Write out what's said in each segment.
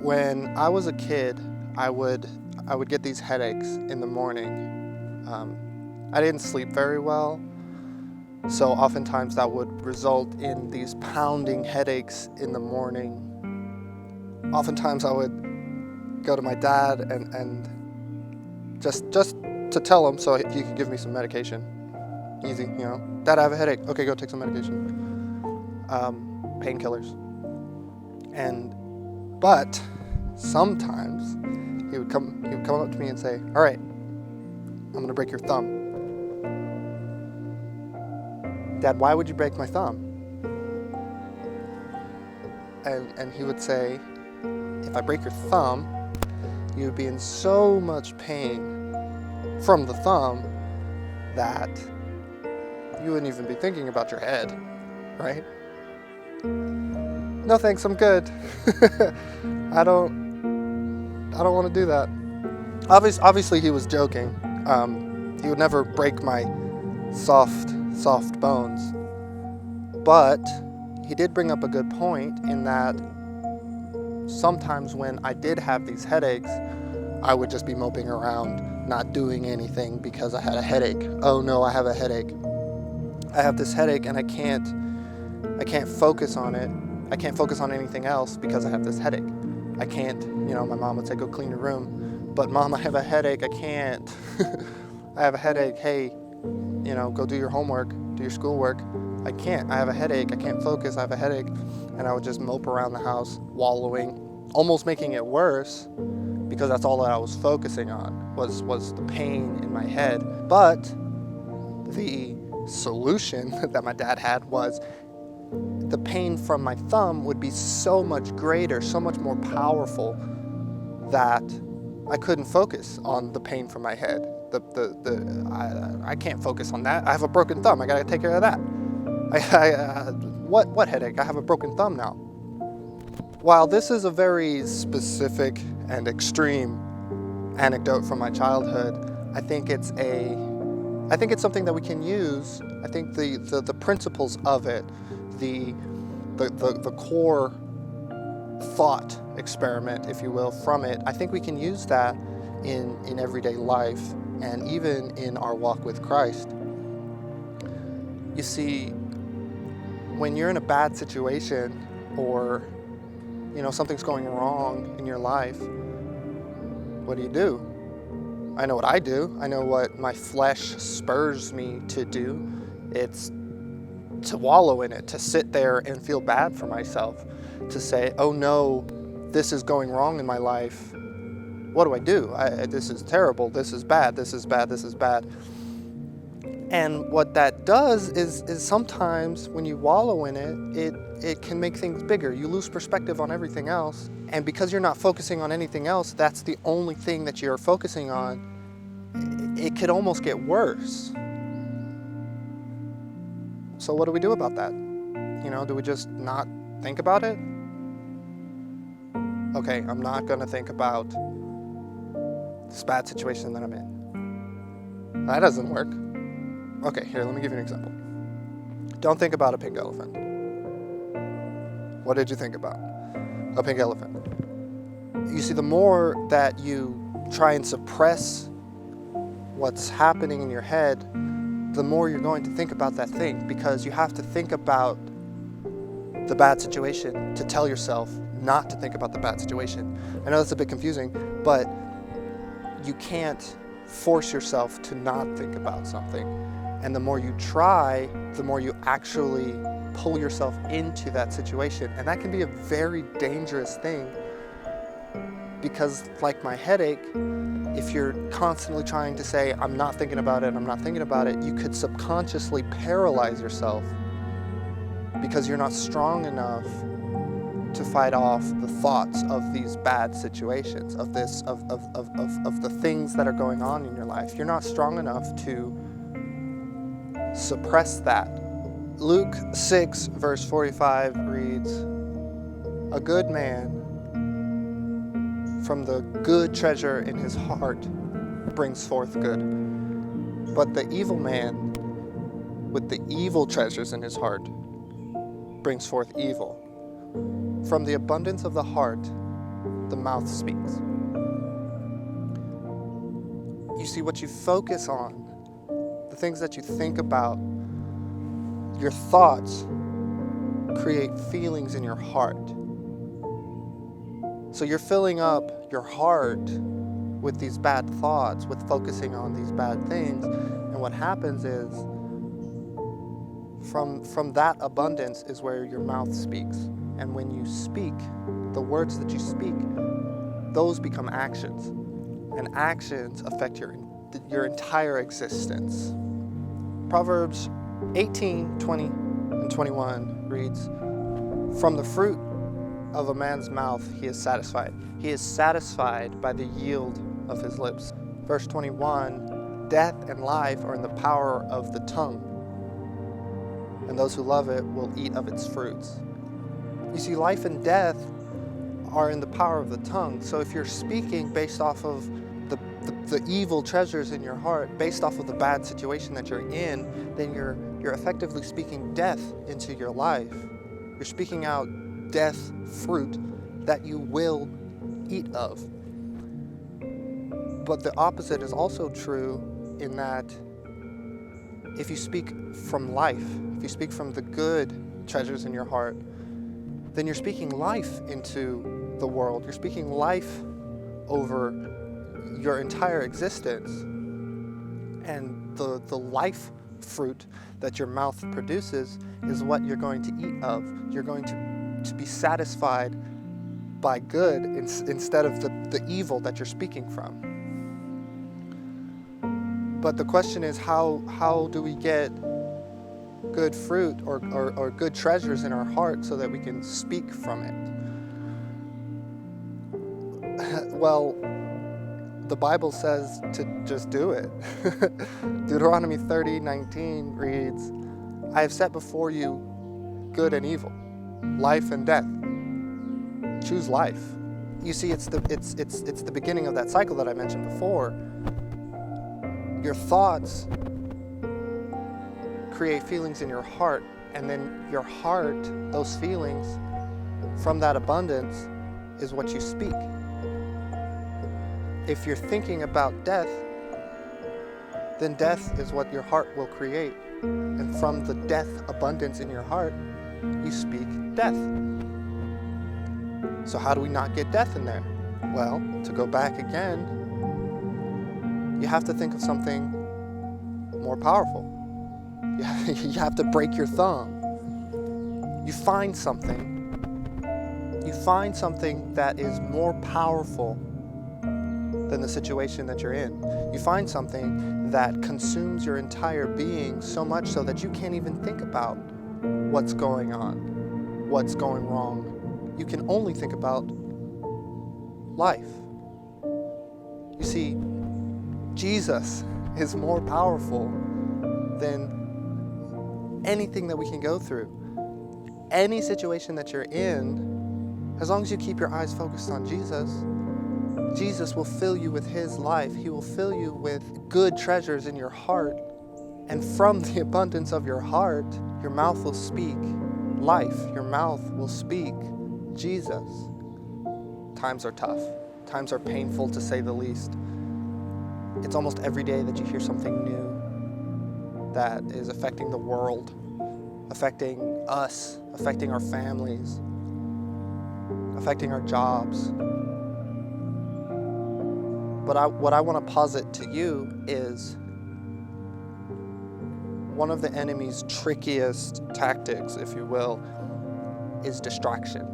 When I was a kid, I would get these headaches in the morning. I didn't sleep very well, so oftentimes that would result in these pounding headaches in the morning. Oftentimes I would go to my dad and just to tell him so he could give me some medication. Easy, Dad, I have a headache. Okay, go take some medication. Painkillers. But sometimes he would come up to me and say, "All right, I'm gonna break your thumb." "Dad, why would you break my thumb?" And he would say, "If I break your thumb, you would be in so much pain from the thumb that you wouldn't even be thinking about your head, right?" "No thanks, I'm good." I don't want to do that. Obviously he was joking. He would never break my soft bones. But he did bring up a good point in that sometimes when I did have these headaches, I would just be moping around, not doing anything because I had a headache. Oh no, I have a headache. I have this headache and I can't focus on it. I can't focus on anything else because I have this headache. I can't, my mom would say, "Go clean your room." But Mom, I have a headache, I can't. I have a headache, hey, go do your homework, do your schoolwork. I can't, I have a headache, I can't focus, I have a headache. And I would just mope around the house, wallowing, almost making it worse because that's all that I was focusing on was the pain in my head. But the solution that my dad had was the pain from my thumb would be so much greater, so much more powerful that I couldn't focus on the pain from my head. I can't focus on that. I have a broken thumb. I gotta take care of that. What headache? I have a broken thumb now. While this is a very specific and extreme anecdote from my childhood, I think it's something that we can use. I think the principles of it, the core thought experiment, if you will, from it, I think we can use that in everyday life and even in our walk with Christ. You see, when you're in a bad situation or something's going wrong in your life, what do? I know what I do. I know what my flesh spurs me to do. It's to wallow in it, to sit there and feel bad for myself, to say, "Oh no, this is going wrong in my life. What do? This is terrible, this is bad, this is bad, this is bad." And what that does is sometimes when you wallow in it can make things bigger. You lose perspective on everything else. And because you're not focusing on anything else, that's the only thing that you're focusing on, it could almost get worse. So what do we do about that? Do we just not think about it? Okay, I'm not gonna think about this bad situation that I'm in. That doesn't work. Okay, here, let me give you an example. Don't think about a pink elephant. What did you think about? A pink elephant. You see, the more that you try and suppress what's happening in your head, the more you're going to think about that thing, because you have to think about the bad situation to tell yourself not to think about the bad situation. I know that's a bit confusing, but you can't force yourself to not think about something. And the more you try, the more you actually pull yourself into that situation. And that can be a very dangerous thing, because like my headache, if you're constantly trying to say, "I'm not thinking about it, I'm not thinking about it," you could subconsciously paralyze yourself because you're not strong enough to fight off the thoughts of these bad situations, of the things that are going on in your life. You're not strong enough to suppress that. Luke 6 verse 45 reads, "A good man from the good treasure in his heart brings forth good, but the evil man with the evil treasures in his heart brings forth evil. From the abundance of the heart, the mouth speaks. You see, what you focus on, the things that you think about, your thoughts create feelings in your heart. So you're filling up your heart with these bad thoughts, with focusing on these bad things. And what happens is, from that abundance is where your mouth speaks. And when you speak, the words that you speak, those become actions. And actions affect your entire existence. Proverbs 18, 20, and 21 reads, "From the fruit of a man's mouth he is satisfied. He is satisfied by the yield of his lips." Verse 21, "Death and life are in the power of the tongue, and those who love it will eat of its fruits." You see, life and death are in the power of the tongue. So if you're speaking based off of the evil treasures in your heart, based off of the bad situation that you're in, then you're effectively speaking death into your life. You're speaking out death fruit that you will eat of. But the opposite is also true in that if you speak from life, if you speak from the good treasures in your heart, then you're speaking life into the world. You're speaking life over your entire existence. And the life fruit that your mouth produces is what you're going to eat of. You're going to be satisfied by good instead of the evil that you're speaking from. But the question is, how do we get good fruit or good treasures in our heart so that we can speak from it? Well, the Bible says to just do it. Deuteronomy 30:19 reads, "I have set before you good and evil, life and death. Choose life." You see, it's the beginning of that cycle that I mentioned before. Your thoughts create feelings in your heart, and then your heart, those feelings from that abundance, is what you speak. If you're thinking about death, then death is what your heart will create. And from the death abundance in your heart, you speak death. So how do we not get death in there? Well, to go back again, you have to think of something more powerful. You have to break your thumb. You find something that is more powerful than the situation that you're in. You find something that consumes your entire being so much so that you can't even think about what's going on, what's going wrong. You can only think about life. You see, Jesus is more powerful than anything that we can go through. Any situation that you're in, as long as you keep your eyes focused on Jesus, Jesus will fill you with His life. He will fill you with good treasures in your heart. And from the abundance of your heart, your mouth will speak life. Your mouth will speak Jesus. Times are tough. Times are painful, to say the least. It's almost every day that you hear something new that is affecting the world, affecting us, affecting our families, affecting our jobs. But what I want to posit to you is one of the enemy's trickiest tactics, if you will, is distraction.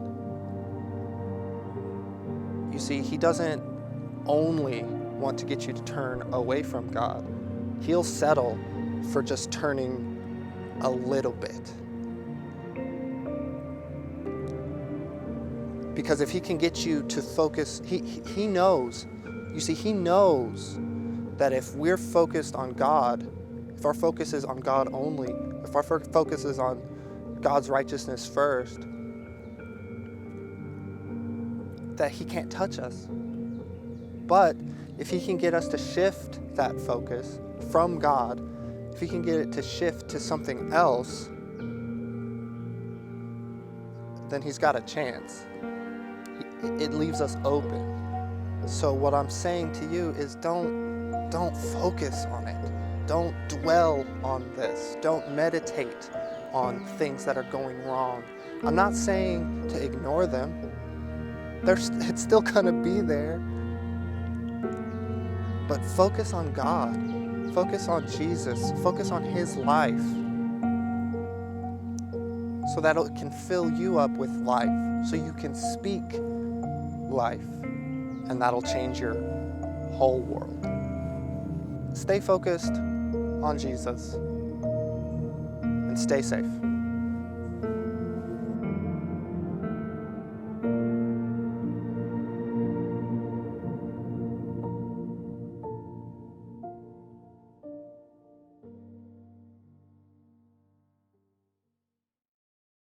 You see, he doesn't only want to get you to turn away from God. He'll settle for just turning a little bit. Because if he can get you to focus, he knows. You see, he knows that if we're focused on God, if our focus is on God only, if our focus is on God's righteousness first, that he can't touch us. But if he can get us to shift that focus from God, if he can get it to shift to something else, then he's got a chance. it leaves us open. So what I'm saying to you is don't focus on it. Don't dwell on this. Don't meditate on things that are going wrong. I'm not saying to ignore them. It's still gonna be there. But focus on God. Focus on Jesus. Focus on His life. So that it can fill you up with life. So you can speak life. And that'll change your whole world. Stay focused on Jesus and stay safe.